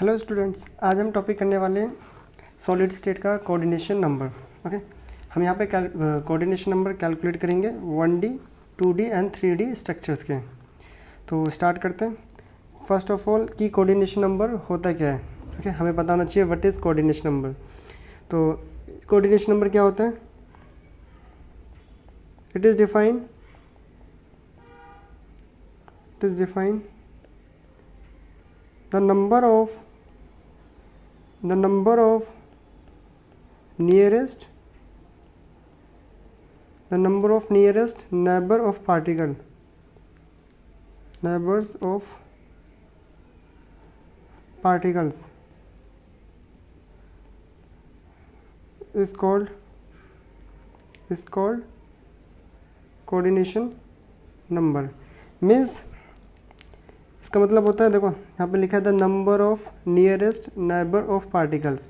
Hello students, आज हम topic करने वाले हैं सॉलिड स्टेट का कोऑर्डिनेशन नंबर। ओके, हम यहाँ पे कोऑर्डिनेशन नंबर कैलकुलेट करेंगे 1D, 2D and 3D structures के। तो स्टार्ट करते हैं। फर्स्ट ऑफ ऑल की कोऑर्डिनेशन नंबर होता क्या है। ओके, हमें पता होना चाहिए व्हाट इज़ कोऑर्डिनेशन नंबर। तो कोऑर्डिनेशन नंबर क्या होता है? It is define the number of nearest neighbors of particles is called coordination number। Means इसका मतलब होता है, देखो यहाँ पे लिखा है the number of nearest neighbour of particles.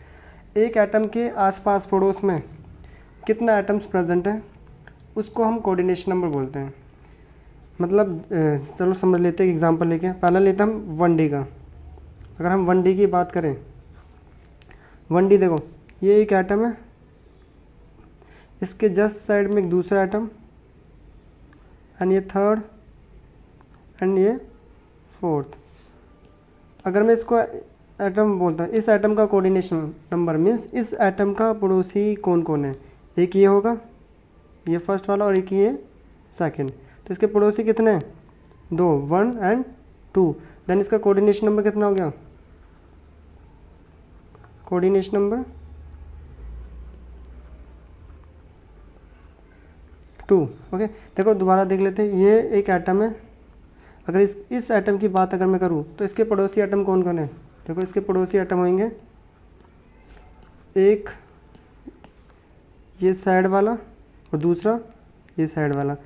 एक एटम के आसपास पड़ोस में कितना एटम्स प्रेजेंट हैं उसको हम कोऑर्डिनेशन नंबर बोलते हैं। मतलब चलो समझ लेते हैं एग्जांपल लेके। पहला लेते हैं हम 1D का। अगर हम 1D की बात करें, 1D देखो ये एक एटम है, इसके जस्ट साइड में एक दूसरा एटम एंड ये थर्ड एंड ये फोर्थ। अगर मैं इसको एटम बोलता हूँ, इस एटम का कोऑर्डिनेशन नंबर मीन्स इस एटम का पड़ोसी कौन कौन है। एक ये होगा, ये फर्स्ट वाला, और एक ये सेकंड। तो इसके पड़ोसी कितने हैं? 2, 1 एंड 2। देन इसका कोऑर्डिनेशन नंबर कितना हो गया? Coordination number 2। ओके, देखो दोबारा देख लेते हैं। ये एक एटम है, अगर इस एटम की बात अगर मैं करूं तो इसके पड़ोसी एटम कौन कौन है? देखो इसके पड़ोसी एटम होंगे एक ये साइड वाला और दूसरा ये साइड वाला।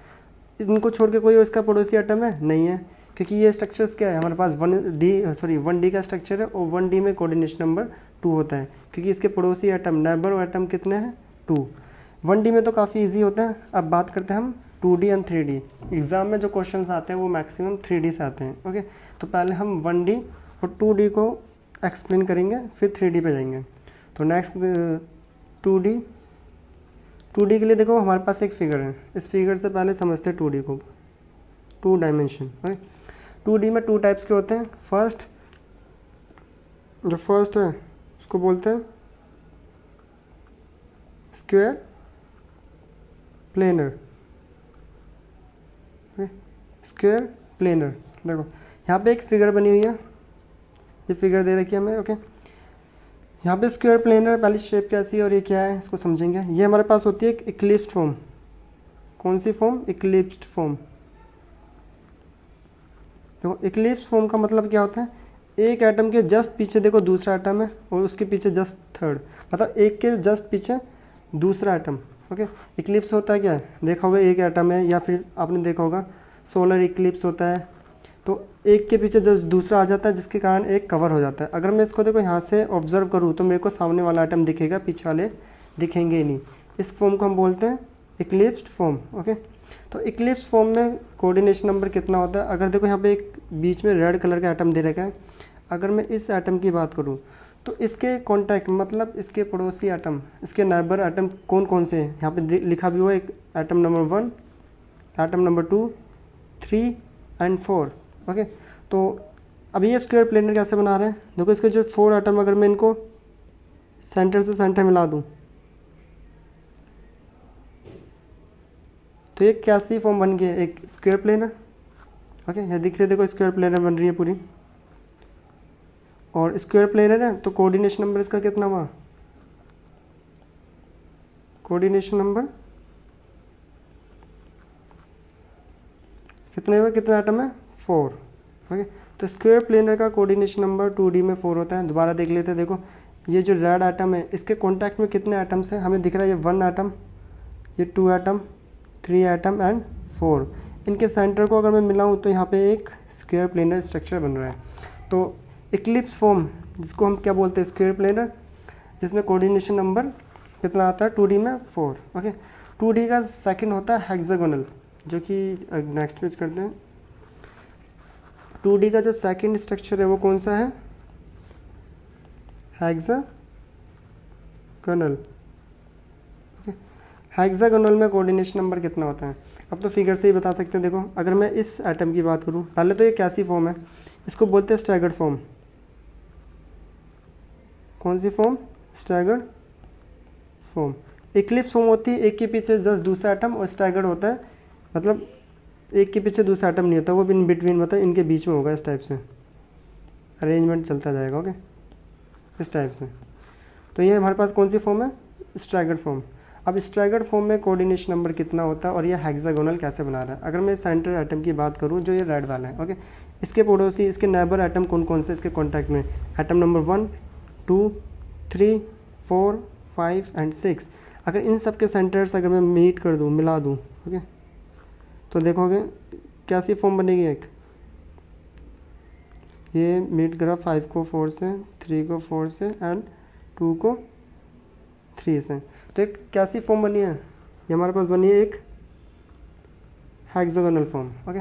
इनको छोड़ के कोई और इसका पड़ोसी एटम है? नहीं है, क्योंकि ये स्ट्रक्चर्स क्या है हमारे पास 1D का स्ट्रक्चर है और 1D में कोऑर्डिनेशन नंबर 2 होता है, क्योंकि इसके पड़ोसी एटम नेबर एटम कितने हैं? 2। 1D में तो काफ़ी ईजी होता है। अब बात करते हैं हम 2D एंड 3D। एग्ज़ाम में जो क्वेश्चंस आते हैं वो मैक्सिमम 3D से आते हैं। ओके, तो पहले हम 1D और 2D को एक्सप्लेन करेंगे, फिर 3D पे जाएंगे। तो नेक्स्ट 2D के लिए देखो हमारे पास एक फिगर है। इस फिगर से पहले समझते हैं 2D को, 2 डायमेंशन। ओके, 2D में 2 टाइप्स के होते हैं। जो फर्स्ट है उसको बोलते हैं स्क्वायर प्लेनर। स्क्वायर प्लेनर, देखो यहाँ पे एक फिगर बनी हुई है, ये फिगर दे रखी है हमें। ओके, यहाँ पे स्क्वायर प्लेनर पहली शेप कैसी है और ये क्या है इसको समझेंगे। ये हमारे पास होती है एक इक्लिप्स्ड फॉर्म। कौन सी फॉर्म? Eclipsed form. देखो इक्लिप्स्ड फॉर्म का मतलब क्या होता है? एक एटम के जस्ट पीछे देखो दूसरा एटम है और उसके पीछे जस्ट थर्ड, मतलब एक के जस्ट पीछे दूसरा एटम। ओके, इक्लिप्स होता है क्या? देखा होगा एक एटम है, या फिर आपने देखा होगा सोलर इक्लिप्स होता है, तो एक के पीछे जस्ट दूसरा आ जाता है जिसके कारण एक कवर हो जाता है। अगर मैं इसको देखो यहाँ से ऑब्जर्व करूँ तो मेरे को सामने वाला एटम दिखेगा, पीछे वाले दिखेंगे ही नहीं। इस फॉर्म को हम बोलते हैं इक्लिप्स्ड फॉर्म। ओके, तो इक्लिप्स फॉर्म में कोऑर्डिनेशन नंबर कितना होता है? अगर देखो यहाँ पे एक बीच में रेड कलर का एटम दे रखा है, अगर मैं इस एटम की बात करूँ तो इसके कॉन्टैक्ट मतलब इसके पड़ोसी एटम, इसके नेबर एटम कौन कौन से हैं? यहाँ पे लिखा भी हुआ है, एक atom number 1, atom number 2, 3 and 4। Okay, तो अब ये स्क्वायर प्लेनर कैसे बना रहे हैं? देखो इसके जो 4 एटम, अगर मैं इनको सेंटर से सेंटर मिला दूँ तो ये कैसी फॉर्म बन गई है? एक स्क्वायर प्लेनर। ओके, ये दिख रही है, देखो स्क्वायर प्लेनर बन रही है पूरी, और स्क्वायर प्लेनर है तो कोऑर्डिनेशन नंबर इसका कितना हुआ? कोऑर्डिनेशन नंबर कितने हुए? कितना एटम है? 4। ओके, तो स्क्वायर प्लेनर का कोऑर्डिनेशन नंबर 2D में 4 होता है। दोबारा देख लेते हैं। देखो ये जो रेड एटम है इसके कॉन्टैक्ट में कितने एटम्स हैं? हमें दिख रहा है ये 1 एटम, ये 2 एटम, 3 एटम एंड 4। इनके सेंटर को अगर मैं मिलाऊँ तो यहाँ पे एक स्क्वायर प्लेनर स्ट्रक्चर बन रहा है। तो इक्लिप्स फॉर्म जिसको हम क्या बोलते हैं? स्क्वायर प्लेनर, जिसमें कोऑर्डिनेशन नंबर कितना आता है? 2D में 4। ओके, 2D का सेकंड होता है हेक्सागोनल, जो कि नेक्स्ट पेज करते हैं। 2D का जो सेकंड स्ट्रक्चर है वो कौन सा है? हेक्सागोनल। हेक्सागोनल में कोऑर्डिनेशन नंबर कितना होता है? अब तो फिगर से ही बता सकते हैं। देखो अगर मैं इस एटम की बात करूं, पहले तो ये कैसी फॉर्म है, इसको बोलते हैं स्टैगर्ड फॉर्म। कौन सी form? Staggered form. Eclipse form होती है एक के पीछे जस्ट दूसरा एटम, और स्टैगर्ड होता है मतलब एक के पीछे दूसरा एटम नहीं होता, वो भी इन बिटवीन, मतलब इनके बीच में होगा। इस टाइप से अरेंजमेंट चलता जाएगा। ओके, इस टाइप से। तो ये हमारे पास कौन सी फॉर्म है? Staggered form. अब स्टैगर्ड फॉर्म में कोऑर्डिनेशन नंबर कितना होता है और ये हेक्सागोनल कैसे बना रहा है? अगर मैं सेंटर एटम की बात करूं जो ये रेड वाला है, ओके, इसके पड़ोसी, इसके नेबर एटम कौन कौन से इसके कॉन्टैक्ट में? Atom number 1, 2, 3, 4, 5 and 6। अगर इन सब के सेंटर्स अगर मैं मीट कर दूं, मिला दूं, ओके, तो देखोगे कैसी फॉर्म बनेगी? एक ये मीट करा 5 को 4 से, 3 को 4 से एंड 2 को 3 से, तो एक कैसी फॉर्म बनी है? ये हमारे पास बनी है एक hexagonal form. Okay,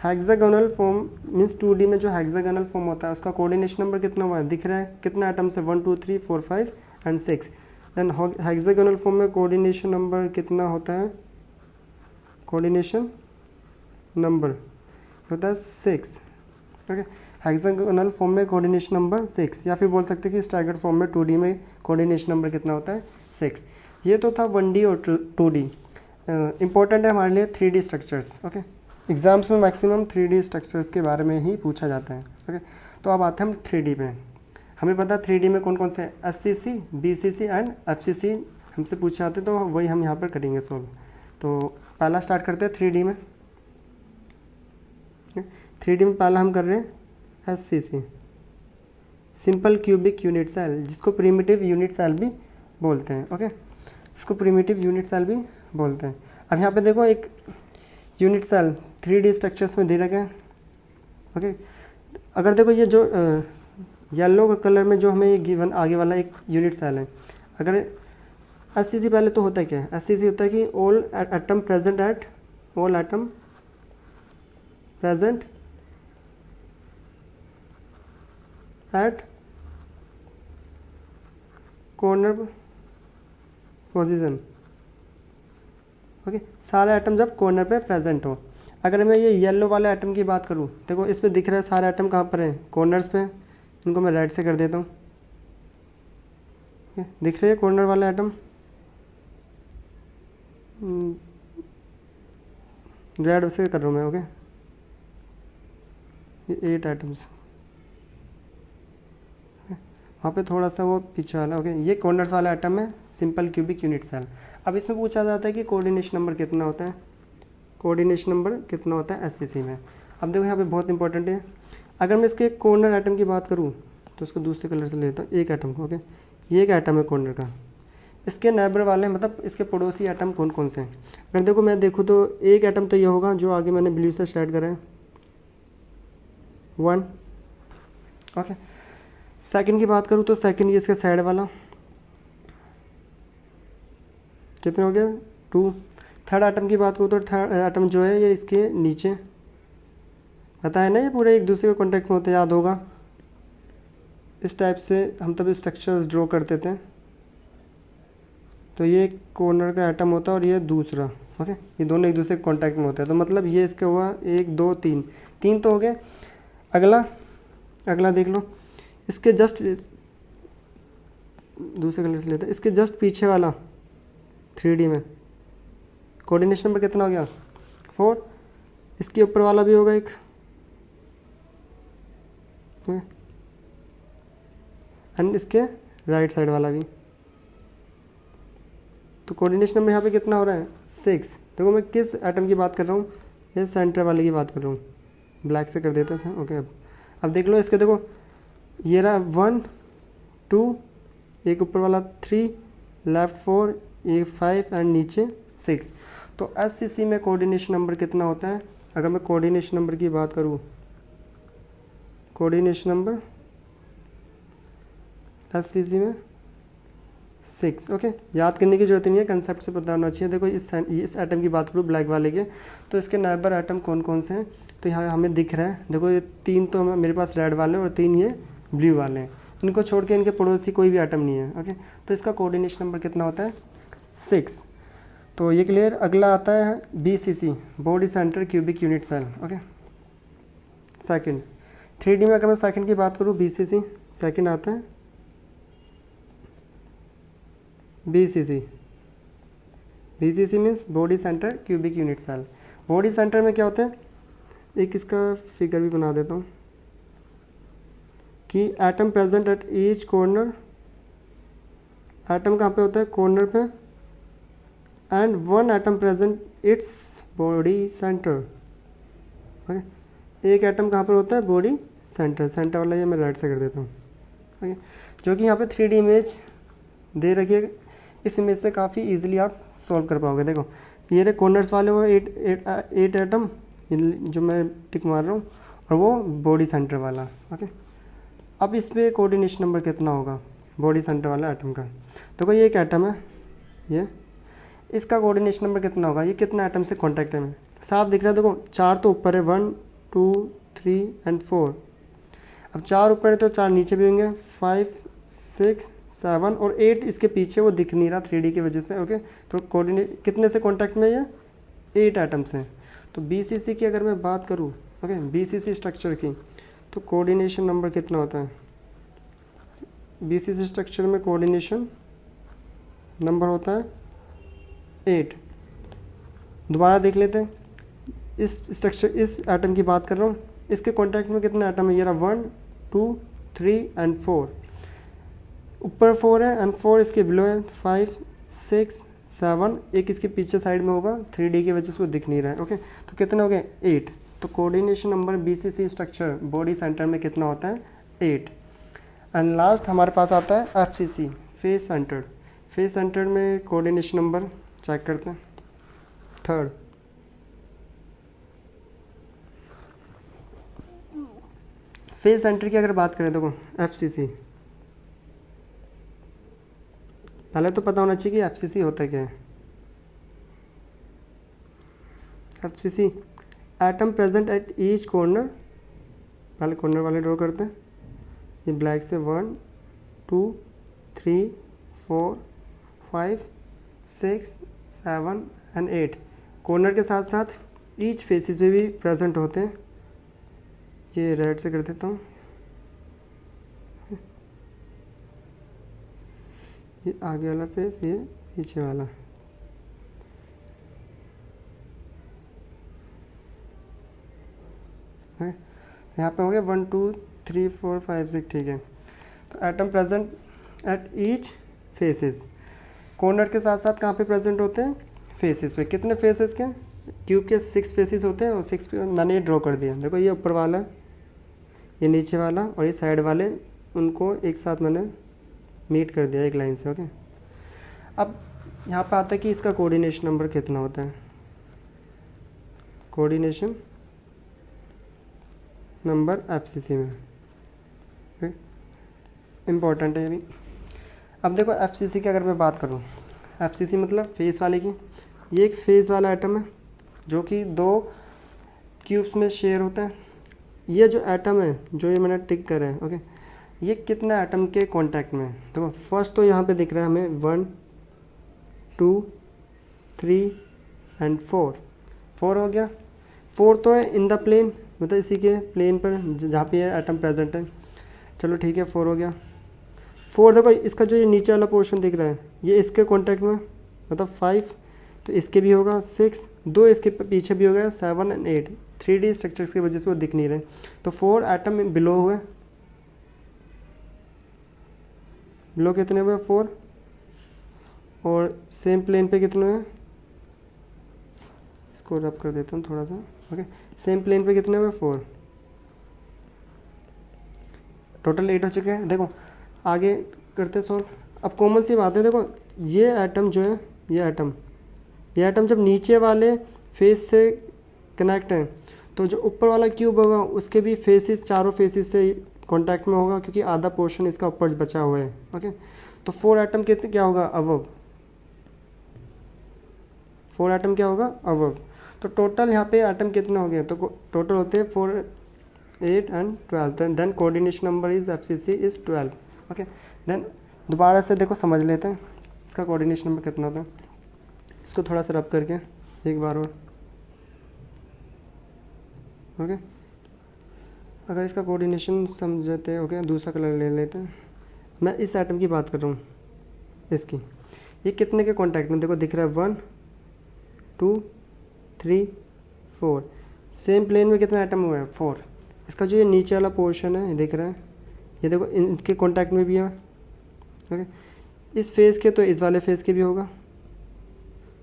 hexagonal form means 2D में जो हेक्सागोनल फॉर्म होता है उसका कोऑर्डिनेशन नंबर कितना हुआ है? दिख रहा है कितना एटम्स है? 1, 2, 3, 4, 5 एंड 6। देन हेक्सागोनल फॉर्म में कोऑर्डिनेशन नंबर कितना होता है? कोऑर्डिनेशन नंबर होता है 6। ओके, हेक्सागोनल फॉर्म में कोऑर्डिनेशन नंबर 6, या फिर बोल सकते हैं कि स्टैगर्ड फॉर्म में 2D में कोऑर्डिनेशन नंबर कितना होता है? 6। ये तो था 1D और 2D। इम्पोर्टेंट है हमारे लिए 3D स्ट्रक्चर्स। ओके, एग्जाम्स में मैक्सिमम 3D स्ट्रक्चर्स के बारे में ही पूछा जाता है। ओके, तो अब आते हैं हम 3D पे। हमें पता है 3D में कौन कौन से SCC, BCC एंड FCC हमसे पूछे जाते हैं, तो वही हम यहाँ पर करेंगे सोल्व। तो पहला स्टार्ट करते हैं 3D में। 3D में पहला हम कर रहे हैं SCC, simple cubic unit cell, जिसको प्रिमिटिव यूनिट सेल भी बोलते हैं। ओके, इसको प्रिमिटिव यूनिट सेल भी बोलते हैं। अब यहाँ पे देखो एक यूनिट सेल 3D स्ट्रक्चर्स में दे रखा है। ओके, अगर देखो ये जो येलो कलर में जो हमें ये गिवन आगे वाला एक यूनिट सेल है, अगर SCC पहले तो होता है क्या? SCC होता है कि all atom present at corner position. Okay, सारे एटम जब कॉर्नर पे प्रेजेंट हो। अगर मैं ये येलो वाले एटम की बात करूँ, देखो इस पे दिख रहा है सारे एटम कहाँ पर हैं? कॉर्नर्स पे। इनको मैं रेड से कर देता हूँ। दिख रहे हैं कॉर्नर वाले एटम? रेड से कर रहा हूँ मैं। ओके, ये 8 एटम्स, वहाँ पे थोड़ा सा वो पीछे वाला। ओके, ये कॉर्नर्स वाला एटम है, सिंपल क्यूबिक यूनिट सेल। अब इसमें पूछा जाता है कि कोऑर्डिनेशन नंबर कितना होता है? कोऑर्डिनेशन नंबर कितना होता है SCC में? अब देखो यहाँ पे बहुत इंपॉर्टेंट है। अगर मैं इसके कॉर्नर एटम की बात करूँ तो उसको दूसरे कलर से लेता हूँ, एक एटम को। ओके, ये एक एटम है कॉर्नर का। इसके नेबर वाले मतलब इसके पड़ोसी एटम कौन कौन से हैं? अगर देखो मैं देखूँ तो एक एटम तो ये होगा जो आगे मैंने ब्लू से स्टार्ट करा है, 1। ओके, सेकंड की बात करूँ तो सेकंड ये इसका साइड वाला, कितने हो गया? 2। थर्ड एटम की बात करूँ तो थर्ड एटम जो है ये इसके नीचे, पता है ना, ये पूरे एक दूसरे के कॉन्टेक्ट में होते, याद होगा। इस टाइप से हम तभी स्ट्रक्चर्स ड्रॉ करते थे। तो ये कॉर्नर का एटम होता है और ये दूसरा। ओके, ये दोनों एक दूसरे के कॉन्टैक्ट में होते हैं। तो मतलब ये इसका हुआ 1, 2, 3, 3 तो हो गए। अगला देख लो, इसके जस्ट दूसरे कलर से लेते हैं, इसके जस्ट पीछे वाला 3D में कोऑर्डिनेशन नंबर कितना हो गया? 4। इसके ऊपर वाला भी होगा एक, एंड इसके राइट साइड वाला भी। तो कोऑर्डिनेशन नंबर यहाँ पे कितना हो रहा है? 6। देखो मैं किस एटम की बात कर रहा हूँ? ये सेंटर वाले की बात कर रहा हूँ। ब्लैक से कर देते हैं। ओके, अब देख लो इसके, देखो ये रहा 1, 2, एक ऊपर वाला 3, लेफ्ट 4, ये 5 एंड नीचे 6। तो SCC में कोऑर्डिनेशन नंबर कितना होता है? अगर मैं कोऑर्डिनेशन नंबर की बात करूँ, कोऑर्डिनेशन नंबर SCC में 6। ओके, याद करने की जरूरत नहीं है, कंसेप्ट से पता होना चाहिए। देखो इस एटम की बात करूँ ब्लैक वाले के, तो इसके नेबर एटम कौन कौन से हैं? तो यहाँ हमें दिख रहा है, देखो ये 3 तो मेरे पास रेड वाले और 3 ये ब्लू वाले हैं। इनको छोड़ के इनके पड़ोसी कोई भी एटम नहीं है। ओके, तो इसका कोऑर्डिनेशन नंबर कितना होता है 6। तो ये क्लियर। अगला आता है BCC, body centre cubic unit cell. Okay, second 3D में अगर मैं सेकंड की बात करूँ, BCC सेकंड आता है। BCC means body centre cubic unit cell. Body centre में क्या होता है, एक इसका फिगर भी बना देता हूँ कि atom present at each corner, atom कहाँ पे होता है कॉर्नर पे, and one atom present its body centre. Okay, एक एटम कहाँ पर होता है बॉडी सेंटर, सेंटर वाला ये मैं राइट से कर देता हूँ। ओके, जो कि यहाँ पे 3D इमेज दे रखी है। इस इमेज से काफ़ी इजीली आप सॉल्व कर पाओगे। देखो ये रहे कॉर्नर्स वाले वो 8 एटम जो मैं टिक मार रहा हूँ, और वो बॉडी सेंटर वाला। ओके, अब इस पर कोऑर्डिनेशन नंबर कितना होगा बॉडी सेंटर वाला एटम का। देखो ये एक एटम है, ये इसका कोऑर्डिनेशन नंबर कितना होगा, ये कितना एटम से कॉन्टैक्ट है में साफ दिख रहा है। देखो 4 तो ऊपर है, 1 2 3 एंड 4। अब 4 ऊपर है तो 4 नीचे भी होंगे, 5 6 7 और 8 इसके पीछे, वो दिख नहीं रहा 3D की वजह से। ओके, तो कोऑर्डिनेट कितने से कॉन्टैक्ट में, ये 8 एटम से। तो BCC की अगर मैं बात करूँ, ओके BCC स्ट्रक्चर की, तो कोऑर्डिनेशन नंबर कितना होता है BCC स्ट्रक्चर में, कोऑर्डिनेशन नंबर होता है 8। दोबारा देख लेते हैं, इस स्ट्रक्चर इस एटम की बात कर रहा हूँ, इसके कॉन्टैक्ट में कितने एटम है, ये रहा 1 2 3 एंड 4। ऊपर 4 है एंड 4 इसके बिलो है, 5 6 7, एक इसके पीछे साइड में होगा, 3D की वजह से वो दिख नहीं रहा है। ओके, तो कितने हो गए 8। तो coordination number BCC structure body centre में कितना होता है 8। एंड लास्ट हमारे पास आता है FCC, face centred. Face centred में कोऑर्डिनेशन नंबर चेक करते हैं, थर्ड। फेस सेंटर की अगर बात करें, देखो FCC, पहले तो पता होना चाहिए कि FCC होता क्या है। FCC atom present at each corner, पहले कॉर्नर वाले ड्रॉ करते हैं, ये ब्लैक से 1 2 3 4 5 6 7 एंड 8। कॉर्नर के साथ साथ ईच फेसिस में भी प्रेजेंट होते हैं। ये रेड से कर देता हूँ, ये आगे वाला फेस, ये पीछे वाला। यहाँ पे हो गया 1 2 3 4 5 6, ठीक है। तो atom present at each faces, corner के साथ साथ कहाँ पे प्रेजेंट होते हैं फेसेस पे। कितने फेसेस के, क्यूब के 6 फेसेस होते हैं, और 6 मैंने ये ड्रॉ कर दिया। देखो ये ऊपर वाला, ये नीचे वाला और ये साइड वाले, उनको एक साथ मैंने मीट कर दिया एक लाइन से। ओके, अब यहाँ पे आता है कि इसका कोऑर्डिनेशन नंबर कितना होता है। कोऑर्डिनेशन नंबर FCC में इम्पोर्टेंट है ये भी। अब देखो FCC की अगर मैं बात करूँ, FCC मतलब फेस वाले की, ये एक फेस वाला एटम है जो कि 2 क्यूब्स में शेयर होता है। ये जो एटम है, जो ये मैंने टिक करा है, ओके, ये कितना एटम के कांटेक्ट में है। देखो फर्स्ट तो यहाँ पे दिख रहा है हमें 1 2 3 एंड 4 हो गया। 4 तो है इन द प्लेन, मतलब इसी के प्लेन पर जहाँ पे ये एटम प्रेजेंट है। चलो ठीक है, 4 हो गया। 4 देखो इसका जो ये नीचे वाला पोर्शन दिख रहा है, ये इसके कांटेक्ट में, मतलब 5 तो इसके भी होगा, 6 2 इसके पीछे भी हो गया, 7 एंड 8। 3D स्ट्रक्चर्स की वजह से वो दिख नहीं रहे, तो 4 एटम बिलो हुए। बिलो कितने हुए 4, और सेम प्लेन पे कितने हुए, इसको रब कर देता हूँ थोड़ा सा। ओके, सेम प्लेन पे कितने हुए 4, टोटल 8 हो चुके हैं। देखो आगे करते सॉल्व। अब कॉमन सी बात है, देखो ये एटम जो है, ये एटम जब नीचे वाले फेस से कनेक्ट है, तो जो ऊपर वाला क्यूब होगा उसके भी फेसिस, चारों फेसिस से कांटेक्ट में होगा, क्योंकि आधा पोर्शन इसका ऊपर बचा हुआ है। ओके, तो 4 एटम कितने क्या होगा अबव, 4 एटम क्या होगा अबव। तो टोटल यहाँ पे एटम कितने हो गए, तो टोटल होते हैं 4 8 and 12। Then coordination number is FCC is 12। Okay. Then दोबारा से देखो समझ लेते हैं इसका कोऑर्डिनेशन नंबर कितना होता है। इसको थोड़ा सा रब करके एक बार और, ओके। अगर इसका कोऑर्डिनेशन समझते हैं, ओके, दूसरा कलर ले लेते हैं। मैं इस आइटम की बात कर रहा हूँ, इसकी। ये कितने के कॉन्टैक्ट में देखो दिख रहा है 1 2 3 4। सेम प्लेन में कितना आइटम हुआ है 4। इसका जो ये नीचे वाला पोर्शन है ये दिख रहा है, ये देखो इनके कॉन्टैक्ट में भी है, ओके। इस फेज़ के तो इस वाले फेज़ के भी होगा,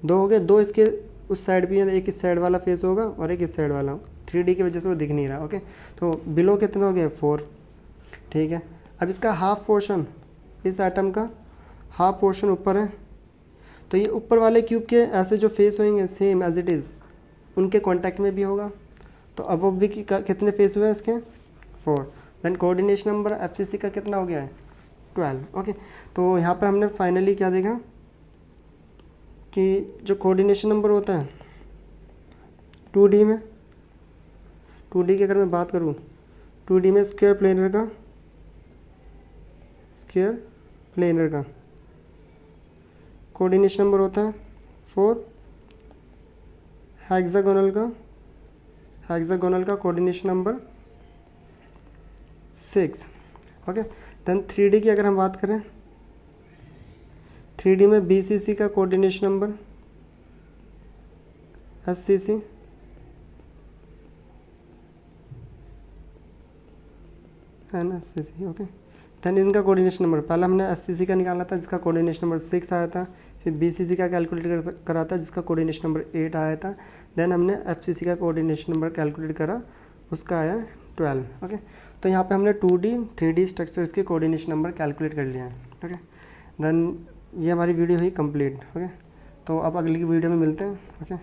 2 हो गए। 2 इसके उस साइड भी है, एक इस साइड वाला फेस होगा और एक इस साइड वाला। 3D की वजह से वो दिख नहीं रहा, ओके। तो बिलो कितना हो गया 4, ठीक है। अब इसका हाफ पोर्शन, इस आइटम का हाफ पोर्शन ऊपर है, तो ये ऊपर वाले क्यूब के ऐसे जो फेस होंगे सेम एज इट इज़ उनके कांटेक्ट में भी होगा। तो अब भी कितने फेस हुए इसके 4। देन कोऑर्डिनेशन नंबर FCC का कितना हो गया है 12, ओके। तो यहाँ पर हमने फाइनली क्या देखा कि जो कोऑर्डिनेशन नंबर होता है 2D में, 2D की अगर मैं बात करूँ, 2D में स्क्वायर प्लेनर का कोऑर्डिनेशन नंबर होता है 4। हेक्सागोनल का coordination number 6, okay. Then 3D की अगर हम बात करें, 3D में BCC का कोऑर्डिनेशन नंबर SCC, है ना, SCC, ओके। देन इनका कोऑर्डिनेशन नंबर पहले हमने SCC का निकाला था जिसका कोऑर्डिनेशन नंबर 6 आया था, फिर BCC का कैलकुलेट करा था जिसका कोऑर्डिनेशन नंबर 8 आया था। देन हमने FCC का कोऑर्डिनेशन नंबर कैलकुलेट करा, उसका आया 12, ओके। तो यहाँ पे हमने 2D 3D स्ट्रक्चर्स के कोऑर्डिनेशन नंबर कैलकुलेट कर लिया है, ओके। देन ये हमारी वीडियो हुई कंप्लीट, ओके। तो अब अगली वीडियो में मिलते हैं, ओके।